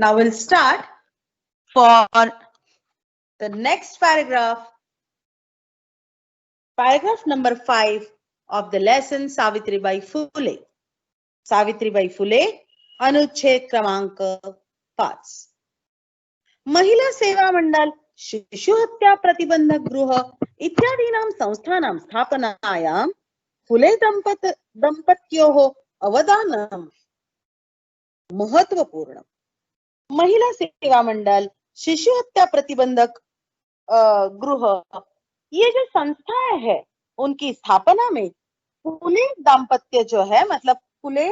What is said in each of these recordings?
Now we'll start for the next paragraph. Paragraph number 5 of the lesson Savitribai Phule. Savitribai Phule, अनुच्छेद क्रमांक 5. महिला सेवा मंडल, शिशु हत्या प्रतिबंधक गृह इत्यादीनां संस्थानां स्थापनायां फुले दंपत्योः अवदानं महत्वपूर्ण. महिला सेवा मंडल, शिशु हत्या प्रतिबंधक गृह, ये जो संस्थाएं है उनकी स्थापना में फुले दाम्पत्य जो है, मतलब फुले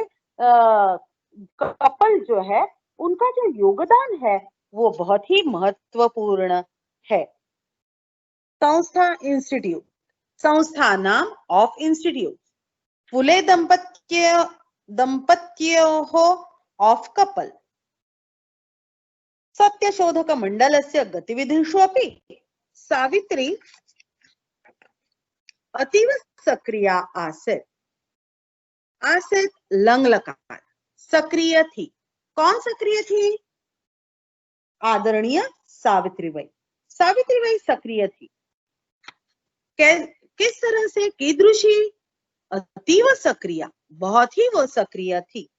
कपल जो है, उनका जो योगदान है वो बहुत ही महत्वपूर्ण है. संस्था इंस्टीट्यूट, संस्था नाम ऑफ इंस्टीट्यूट. फुले दंपत्योः ऑफ कपल. सत्यशोधक मंडलस्य गतिविधिषु अपि सावित्री अतीव सक्रिया आसीत्. आसीत् लंग लकार, सक्रिय थी. कौन सक्रिय थी? आदरणीय सावित्रीबाई. सावित्रीबाई सक्रिय थी. किस तरह से? कीदृशी? अतीव सक्रिय, बहुत ही वो सक्रिय थी.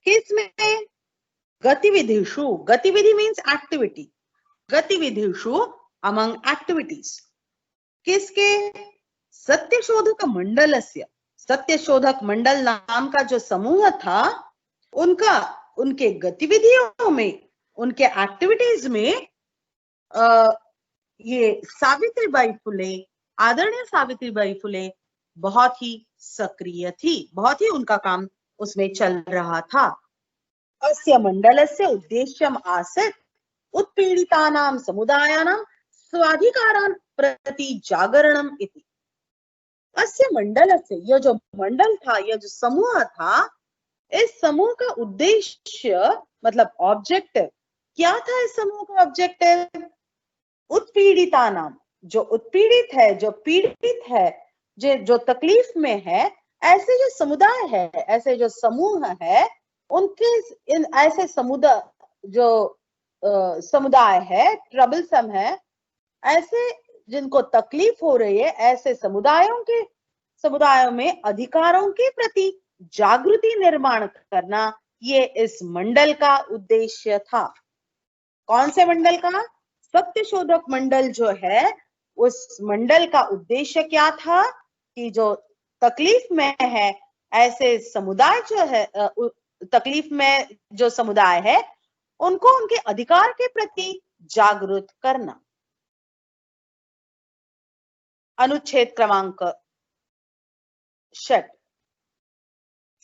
किसमें? गतिविधिषु. गतिविधि मीन्स एक्टिविटी. गतिविधिषु अमंग एक्टिविटीज. किसके? सत्यशोधक मंडलस्य. सत्यशोधक मंडल नाम का जो समूह था, उनके गतिविधियों में, उनके एक्टिविटीज में ये सावित्रीबाई फुले, आदरणीय सावित्रीबाई फुले बहुत ही सक्रिय थी. बहुत ही उनका काम उसमें चल रहा था. अस्य मंडलस्य उद्देश्यम् आसीत् उत्पीड़ितानां समुदायानां स्वाधिकारान् प्रति जागरणम् इति. अस्य मंडलस्य, यह जो मंडल था, यह जो समूह था, इस समूह का उद्देश्य मतलब ऑब्जेक्टिव क्या था? इस समूह का ऑब्जेक्टिव उत्पीड़ितानां, जो उत्पीड़ित है, जो पीड़ित है, जो तकलीफ में है, ऐसे जो समुदाय है, ऐसे जो समूह है, उनके इन ऐसे समुदाय जो समुदाय है, ट्रबलसम है, ऐसे जिनको तकलीफ हो रही है, ऐसे समुदायों में अधिकारों के प्रति जागृति निर्माण करना, ये इस मंडल का उद्देश्य था. कौन से मंडल का? सत्यशोधक मंडल जो है, उस मंडल का उद्देश्य क्या था कि जो तकलीफ में है, ऐसे समुदाय जो है, तकलीफ में जो समुदाय है, उनको उनके अधिकार के प्रति जागृत करना. अनुच्छेद क्रमांक 6.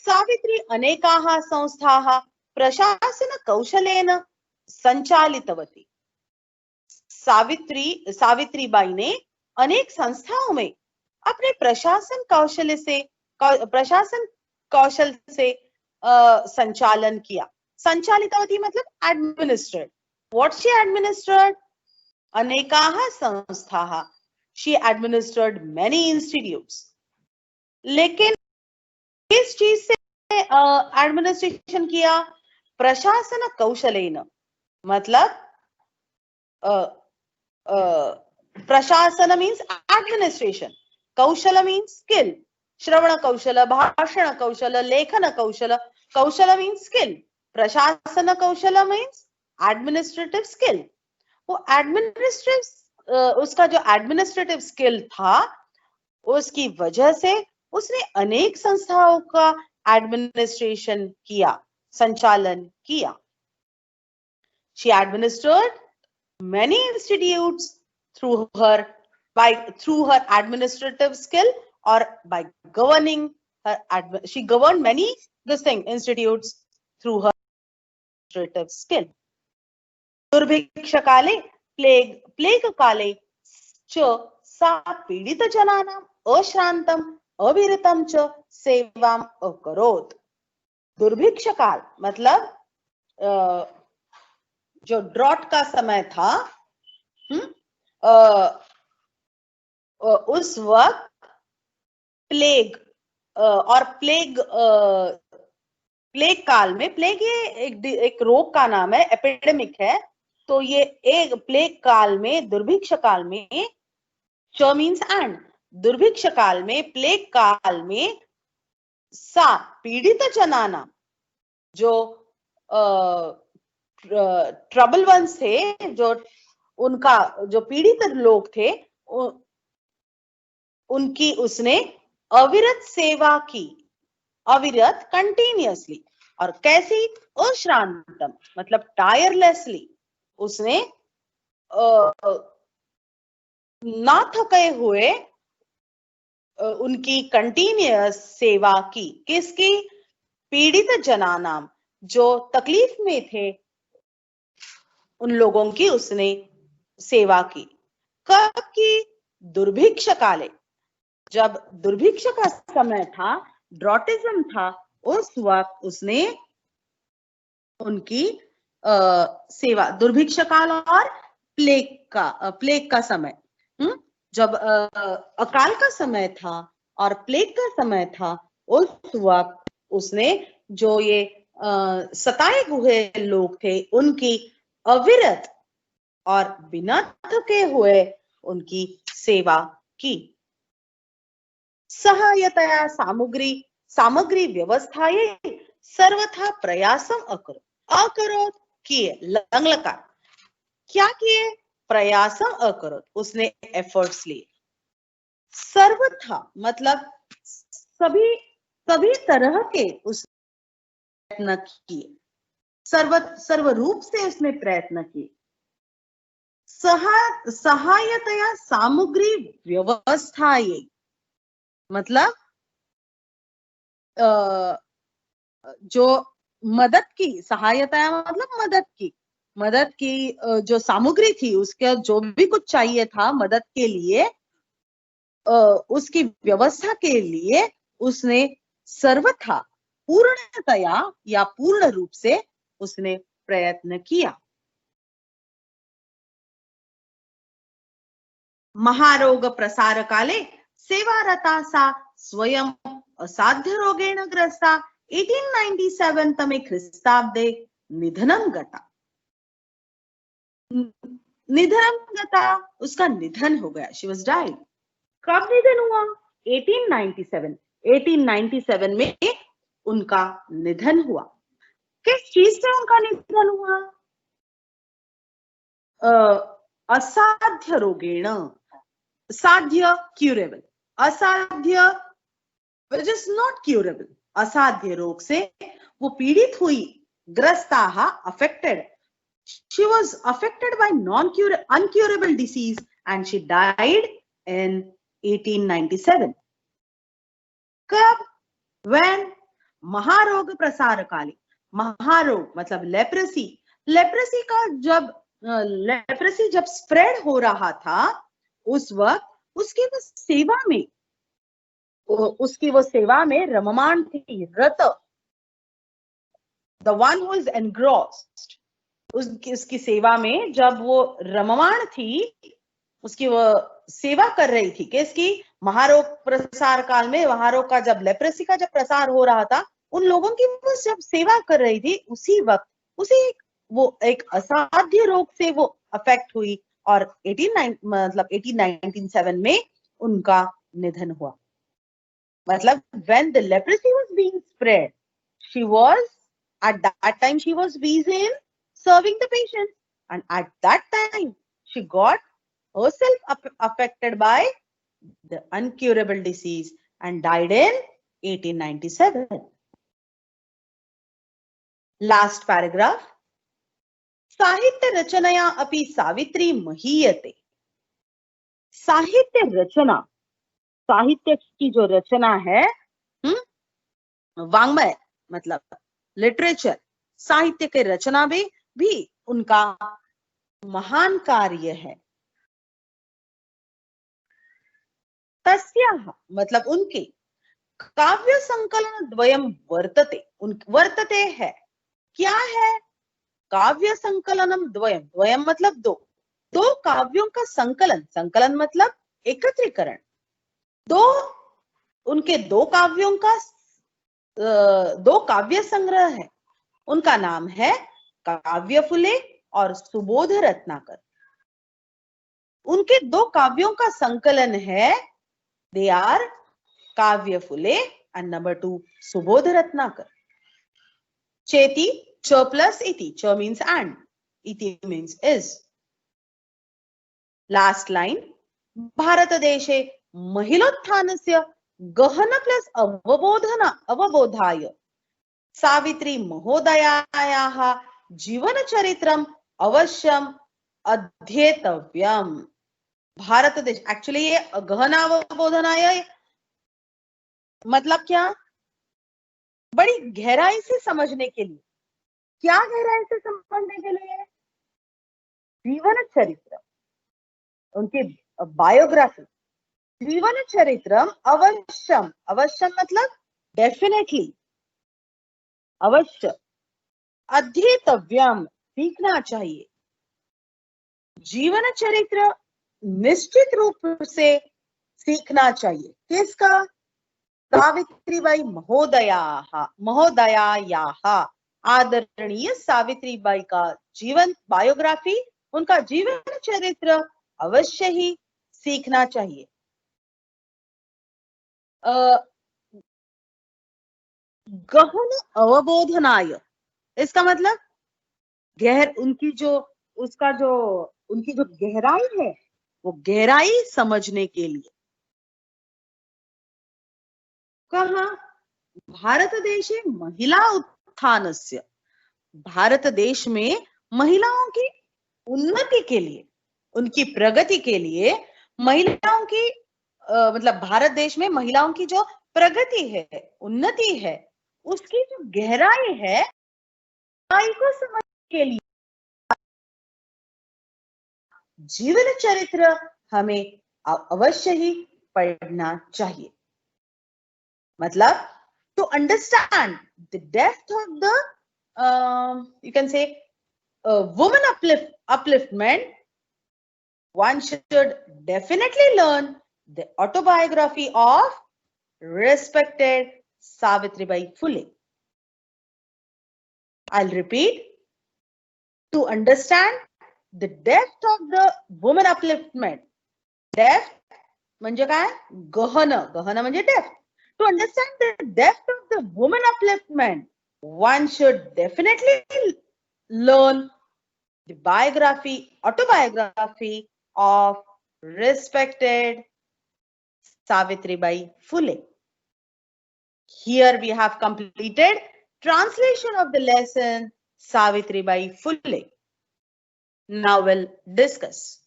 सावित्री अनेकाः संस्थाः प्रशासन कौशलेन संचालितवती. सावित्रीबाई ने अनेक संस्थाओं में अपने प्रशासन कौशल से संचालन किया. संचालितवती मतलब एडमिनिस्ट्रेट. What she administrate? अनेकाः संस्थाः. She administered many institutes. लेकिन किस चीज से एडमिनिस्ट्रेशन किया? प्रशासन कौशलेन, मतलब प्रशासन मीन्स एडमिनिस्ट्रेशन, कौशल मीन्स स्किल. श्रवण कौशल, भाषण कौशल, लेखन कौशल. कौशल मीन्स स्किल. प्रशासन कौशल मीन्स एडमिनिस्ट्रेटिव स्किल. वो उसका जो एडमिनिस्ट्रेटिव स्किल था, उसकी वजह से उसने अनेक संस्थाओं का एडमिनिस्ट्रेशन किया, संचालन किया. She administered many institutes through her administrative skill, or by governing her. She governed many institutes through her administrative skill. दुर्भिक्ष काले, प्लेग काले च सा पीड़ित जनानां अश्रांतम अविरतम च सेवाम अकरोत्. दुर्भिक्ष काल मतलब जो ड्रॉट का समय था, उस वक्त प्लेग प्लेग काल में, प्लेग ये एक रोग का नाम है, एपिडेमिक है, तो ये एक प्लेग काल में, दुर्भिक्ष काल में, च मीन्स एंड, दुर्भिक्ष काल में, प्लेग काल में, सा पीड़ित जनाना, जो ट्रबल वंस थे, जो उनका जो पीड़ित लोग थे, उनकी उसने अविरत सेवा की, अविरत कंटिन्यूअसली, और कैसी, अश्रांतम मतलब टायरलेसली, उसने ना थके हुए उनकी कंटिन्यूअस सेवा की। किसकी? पीड़ित जनानाम, जो तकलीफ में थे उन लोगों की उसने सेवा की। कब की? दुर्भिक्ष काले, जब दुर्भिक्ष का समय था, ड्रॉटिज्म था, उस वक्त उसने उनकी सेवा, दुर्भिक्ष काल और प्लेग का समय, जब अकाल का समय था और प्लेग का समय था, उस वक्त उसने जो ये सताए हुए लोग थे उनकी अविरत और बिना थके हुए उनकी सेवा की। सहायतया सामग्री व्यवस्थाये सर्वथा प्रयासम अकरोत किए, लंगलकार, क्या किए? प्रयासम अकरोत, उसने एफर्ट्स लिए। सर्वथा मतलब सभी तरह के उसने प्रयत्न किए, सर्व रूप से उसने प्रयत्न किए। सहायतया सामग्री व्यवस्थाये मतलब जो मदद की, सहायता मतलब मदद की जो सामग्री थी, उसके जो भी कुछ चाहिए था मदद के लिए, उसकी व्यवस्था के लिए उसने सर्वथा, पूर्णतया या पूर्ण रूप से उसने प्रयत्न किया। महारोग प्रसार काले सेवारता सा स्वयं असाध्य रोगेण ग्रस्ता 1897 तमे ख्रिस्ताब्दे निधनम गता। निधनम गता, उसका निधन हो गया, शी वाज डाइड। कब निधन हुआ? 1897 में उनका निधन हुआ। किस चीज से उनका निधन हुआ? असाध्य रोगेण, साध्य क्यूरेबल, असाध्य which is not curable, असाध्य रोग से वो पीड़ित हुई, ग्रस्ताहा affected, she was affected by uncurable disease and she died in 1897. कब? when महारोग प्रसार काले, महारोग मतलब लेप्रेसी का जब लेप्रेसी जब स्प्रेड हो रहा था, उस वक्त उसकी वो सेवा में रममाण थी, रत, the one who is engrossed, उसकी सेवा में जब वो रममाण थी, उसकी वो सेवा कर रही थी। किसकी? महारोग प्रसार काल में, महारोग का जब लेप्रेसी का जब प्रसार हो रहा था, उन लोगों की वो जब सेवा कर रही थी, उसी वक्त वो एक असाध्य रोग से वो अफेक्ट हुई और 1897 में उनका निधन हुआ। मतलब when the leprosy was being spread, at that time she was busy in serving the patients, and at that time she got herself affected by the uncurable disease and died in 1897. Last paragraph. साहित्य रचनया अपि सावित्री महीयते। साहित्य रचना, साहित्य की जो रचना है, वांग्मय मतलब literature, साहित्य के रचना भी उनका महान कार्य है। तस्याः मतलब उनके काव्य संकलन द्वयम वर्तते है। क्या है? काव्य संकलनम द्वयम मतलब दो काव्यों का संकलन मतलब एकत्रीकरण, उनके दो काव्यों का दो काव्य संग्रह है, उनका नाम है काव्य फुले और सुबोध रत्नाकर। उनके दो काव्यों का संकलन है, दे आर काव्य फुले एंड नंबर 2 सुबोध रत्नाकर। चेति, च प्लस इति, च मीन्स एंड, इति मीन्स इज। लास्ट लाइन, भारतदेशे महिलोत्थानस्य गहन प्लस अवबोधाय सावित्री महोदयायाः जीवनचरित्रम् अवश्यम अध्येतव्यम। भारत देश, एक्चुअली ये गहन अवबोधनाय मतलब क्या, बड़ी गहराई से समझने के लिए। क्या गहराई से समझने के लिए? जीवन चरित्र, उनकी बायोग्राफी, जीवन चरित्रम अवश्यम, अवश्यम मतलब डेफिनेटली, अवश्य, अध्येतव्यम सीखना चाहिए। जीवन चरित्र निश्चित रूप से सीखना चाहिए। किसका? सावित्रीबाई महोदयायाः, आदरणीय सावित्रीबाई का जीवन बायोग्राफी, उनका जीवन चरित्र अवश्य ही सीखना चाहिए। गहन अवबोधनाय, इसका मतलब उनकी जो गहराई है, वो गहराई समझने के लिए। कहा? भारत देशे महिला उत्थानस्य, भारत देश में महिलाओं की उन्नति के लिए, उनकी प्रगति के लिए, महिलाओं की मतलब भारत देश में महिलाओं की जो प्रगति है, उन्नति है, उसकी जो गहराई है, गहराई को समझने के लिए जीवन चरित्र हमें अवश्य ही पढ़ना चाहिए। मतलब to understand the depth of the you can say woman upliftment, one should definitely learn the autobiography of respected Savitribai Phule. I'll repeat, to understand the depth of the woman upliftment, depth म्हणजे काय? गहन, गहन म्हणजे depth. To understand the depth of the woman upliftment, one should definitely learn the autobiography of respected Savitribai Phule. Here we have completed translation of the lesson Savitribai Phule. Now we'll discuss.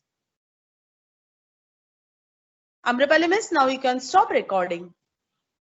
Amrapali miss, now you can stop recording.